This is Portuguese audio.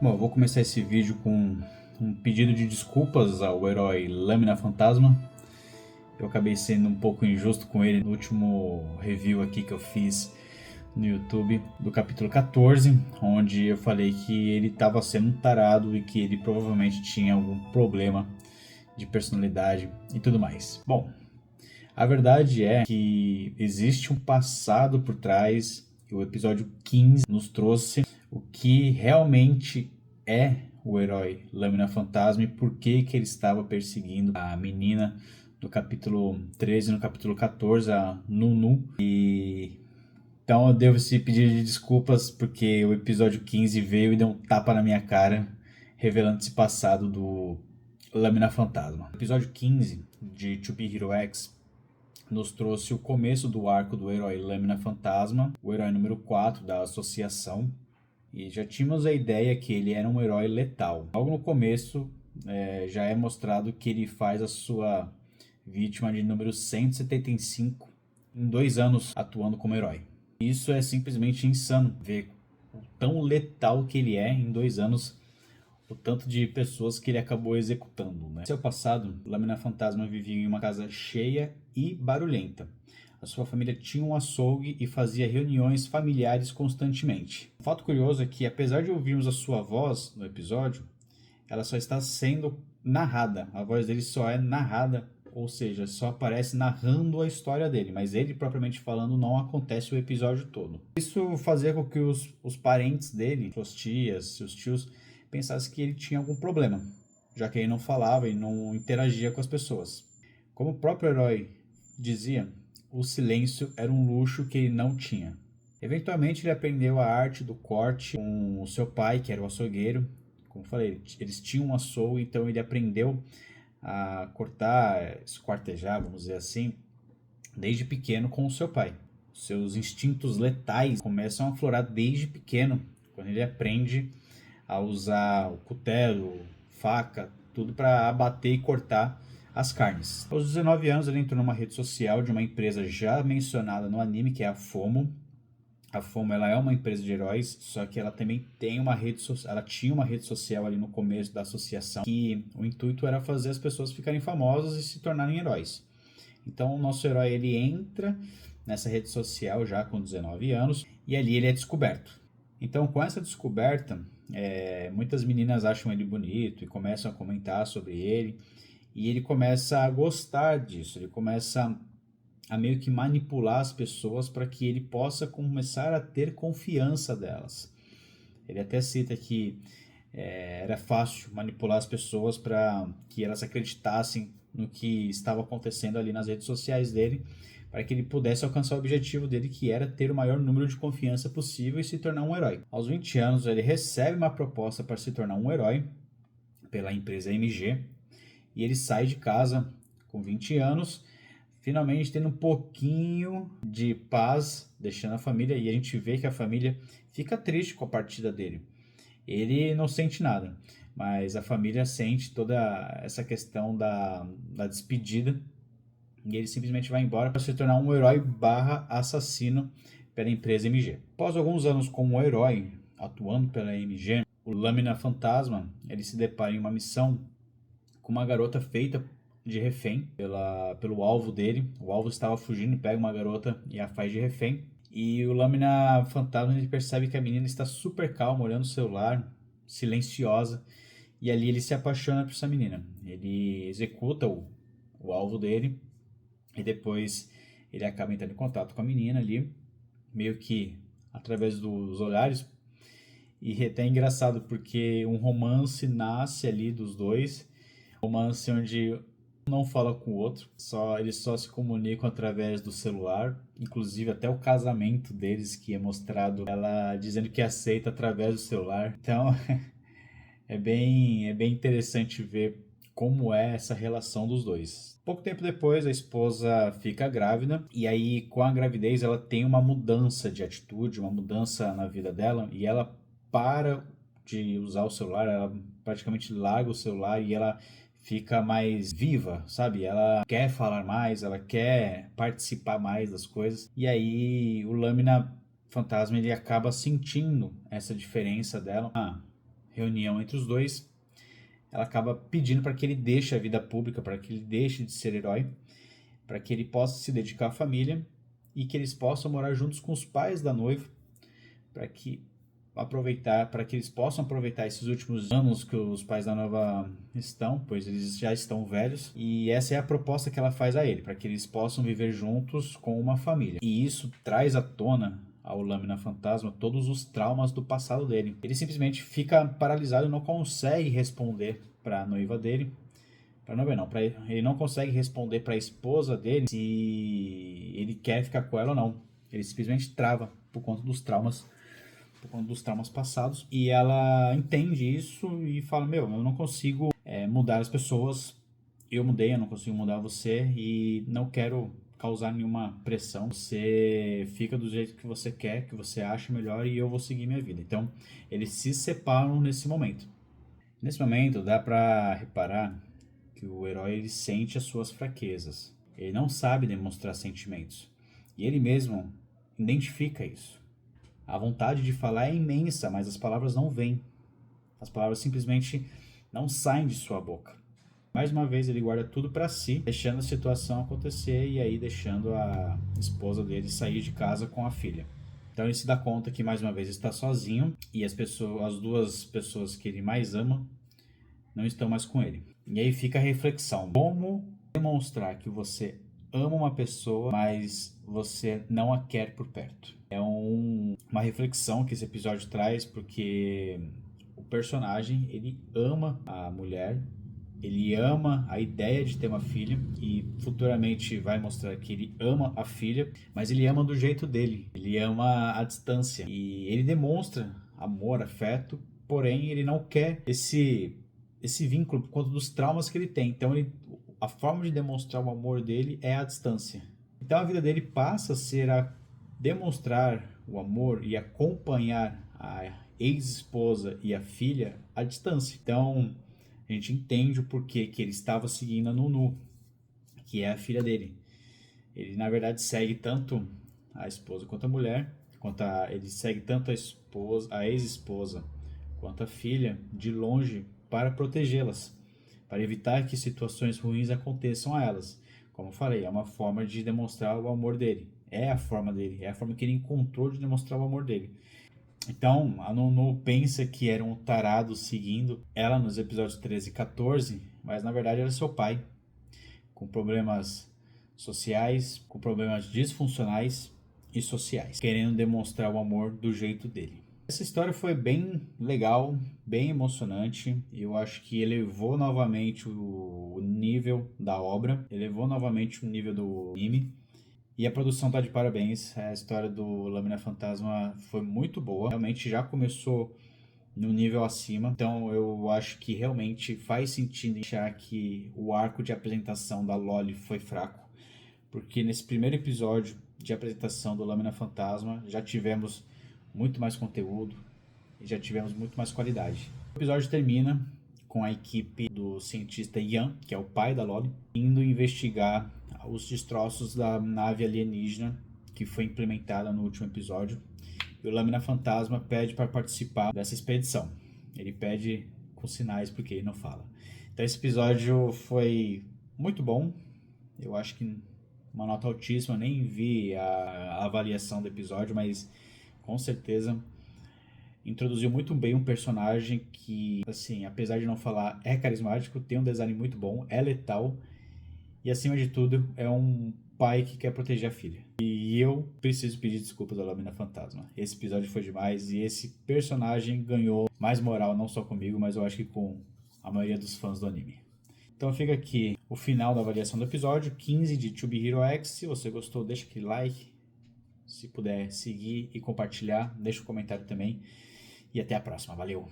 Bom, eu vou começar esse vídeo com um pedido de desculpas ao herói Lâmina Fantasma. Eu acabei sendo um pouco injusto com ele no último review aqui que eu fiz no YouTube do capítulo 14, onde eu falei que ele estava sendo um tarado e que ele provavelmente tinha algum problema de personalidade e tudo mais. Bom, a verdade é que existe um passado por trás e o episódio 15 nos trouxe o que realmente é o herói Lâmina Fantasma e por que ele estava perseguindo a menina no capítulo 13 e no capítulo 14, a Nunu. Então eu devo esse pedido de desculpas porque o episódio 15 veio e deu um tapa na minha cara, revelando esse passado do Lâmina Fantasma. O episódio 15 de To Be Hero X nos trouxe o começo do arco do herói Lâmina Fantasma, o herói número 4 da associação, e já tínhamos a ideia que ele era um herói letal. Logo no começo já é mostrado que ele faz a sua vítima de número 175 em 2 anos atuando como herói. Isso é simplesmente insano, ver o tão letal que ele é em 2 anos, o tanto de pessoas que ele acabou executando. Né? Seu passado, Lâmina Fantasma vivia em uma casa cheia e barulhenta. A sua família tinha um açougue e fazia reuniões familiares constantemente. O fato curioso é que, apesar de ouvirmos a sua voz no episódio, ela só está sendo narrada. A voz dele só é narrada, ou seja, só aparece narrando a história dele, mas ele propriamente falando não acontece o episódio todo. Isso fazia com que os parentes dele, suas tias, seus tios, pensassem que ele tinha algum problema, já que ele não falava e não interagia com as pessoas. Como o próprio herói dizia, o silêncio era um luxo que ele não tinha. Eventualmente ele aprendeu a arte do corte com o seu pai, que era o açougueiro. Como eu falei, eles tinham um açougue, então ele aprendeu a cortar, esquartejar, vamos dizer assim, desde pequeno com o seu pai. Seus instintos letais começam a aflorar desde pequeno, quando ele aprende a usar o cutelo, faca, tudo para abater e cortar as carnes. Aos 19 anos ele entrou numa rede social de uma empresa já mencionada no anime, que é a FOMO. A FOMO ela é uma empresa de heróis, só que ela também tem uma rede social, ela tinha uma rede social ali no começo da associação, que o intuito era fazer as pessoas ficarem famosas e se tornarem heróis. Então o nosso herói ele entra nessa rede social já com 19 anos e ali ele é descoberto. Então com essa descoberta, muitas meninas acham ele bonito e começam a comentar sobre ele e ele começa a gostar disso, ele começa a meio que manipular as pessoas para que ele possa começar a ter confiança delas. Ele até cita que era fácil manipular as pessoas para que elas acreditassem no que estava acontecendo ali nas redes sociais dele, para que ele pudesse alcançar o objetivo dele, que era ter o maior número de confiança possível e se tornar um herói. Aos 20 anos, ele recebe uma proposta para se tornar um herói pela empresa MG e ele sai de casa com 20 anos, finalmente tendo um pouquinho de paz, deixando a família, e a gente vê que a família fica triste com a partida dele. Ele não sente nada, mas a família sente toda essa questão da despedida e ele simplesmente vai embora para se tornar um herói barra assassino pela empresa MG. Após alguns anos como herói, atuando pela MG, o Lâmina Fantasma ele se depara em uma missão com uma garota feita de refém pelo alvo dele. O alvo estava fugindo, pega uma garota e a faz de refém. E o Lâmina Fantasma ele percebe que a menina está super calma, olhando o celular, silenciosa. E ali ele se apaixona por essa menina. Ele executa o alvo dele e depois ele acaba entrando em contato com a menina ali, meio que através dos olhares. E é até engraçado porque um romance nasce ali dos dois, romance onde um não fala com o outro, eles só se comunicam através do celular, inclusive até o casamento deles que é mostrado ela dizendo que aceita através do celular. Então é bem interessante ver como é essa relação dos dois. Pouco tempo depois, a esposa fica grávida e aí com a gravidez ela tem uma mudança de atitude, uma mudança na vida dela e ela para de usar o celular, ela praticamente larga o celular e ela fica mais viva, sabe? Ela quer falar mais, ela quer participar mais das coisas. E aí o Lâmina Fantasma ele acaba sentindo essa diferença dela, reunião entre os dois, ela acaba pedindo para que ele deixe a vida pública, para que ele deixe de ser herói, para que ele possa se dedicar à família e que eles possam morar juntos com os pais da noiva, para que eles possam aproveitar esses últimos anos que os pais da noiva estão, pois eles já estão velhos, e essa é a proposta que ela faz a ele, para que eles possam viver juntos com uma família. E isso traz à tona ao Lâmina Fantasma todos os traumas do passado dele. Ele simplesmente fica paralisado e não consegue responder para a noiva dele. Ele não consegue responder para a esposa dele se ele quer ficar com ela ou não. Ele simplesmente trava por conta dos traumas passados. E ela entende isso e fala: eu não consigo mudar as pessoas. Eu não consigo mudar você e não quero causar nenhuma pressão. Você fica do jeito que você quer, que você acha melhor, e eu vou seguir minha vida. Então, eles se separam nesse momento. Nesse momento, dá para reparar que o herói ele sente as suas fraquezas. Ele não sabe demonstrar sentimentos. E ele mesmo identifica isso. A vontade de falar é imensa, mas as palavras não vêm. As palavras simplesmente não saem de sua boca. Mais uma vez ele guarda tudo para si, deixando a situação acontecer e aí deixando a esposa dele sair de casa com a filha. Então ele se dá conta que mais uma vez está sozinho e as duas pessoas que ele mais ama não estão mais com ele. E aí fica a reflexão: como demonstrar que você ama uma pessoa, mas você não a quer por perto? É uma reflexão que esse episódio traz, porque o personagem, ele ama a mulher, ele ama a ideia de ter uma filha, e futuramente vai mostrar que ele ama a filha, mas ele ama do jeito dele, ele ama à distância, e ele demonstra amor, afeto, porém ele não quer esse vínculo por conta dos traumas que ele tem. Então a forma de demonstrar o amor dele é à distância. Então a vida dele passa a ser a demonstrar o amor e acompanhar a ex-esposa e a filha à distância. Então a gente entende o porquê que ele estava seguindo a Nunu, que é a filha dele. Ele na verdade segue tanto a esposa quanto a mulher, ele segue tanto a ex-esposa quanto a filha de longe, para protegê-las, para evitar que situações ruins aconteçam a elas. Como eu falei, é uma forma de demonstrar o amor dele. É a forma dele, é a forma que ele encontrou de demonstrar o amor dele. Então, a Nunu pensa que era um tarado seguindo ela nos episódios 13 e 14, mas na verdade era seu pai, com problemas sociais, com problemas disfuncionais e sociais, querendo demonstrar o amor do jeito dele. Essa história foi bem legal, bem emocionante. Eu acho que elevou novamente o nível da obra, elevou novamente o nível do anime. E a produção tá de parabéns. A história do Lâmina Fantasma foi muito boa. Realmente já começou no nível acima. Então eu acho que realmente faz sentido achar que o arco de apresentação da Loli foi fraco. Porque nesse primeiro episódio de apresentação do Lâmina Fantasma já tivemos muito mais conteúdo e já tivemos muito mais qualidade. O episódio termina com a equipe do cientista Ian, que é o pai da Loli, indo investigar os destroços da nave alienígena que foi implementada no último episódio. E o Lâmina Fantasma pede para participar dessa expedição. Ele pede com sinais porque ele não fala. Então esse episódio foi muito bom. Eu acho que uma nota altíssima. Nem vi a avaliação do episódio, mas com certeza introduziu muito bem um personagem que, assim, apesar de não falar, é carismático, tem um design muito bom, é letal e, acima de tudo, é um pai que quer proteger a filha. E eu preciso pedir desculpas ao Lâmina Fantasma. Esse episódio foi demais e esse personagem ganhou mais moral, não só comigo, mas eu acho que com a maioria dos fãs do anime. Então fica aqui o final da avaliação do episódio 15 de To Be Hero X. Se você gostou, deixa aquele like. Se puder seguir e compartilhar, deixa um comentário também. E até a próxima. Valeu!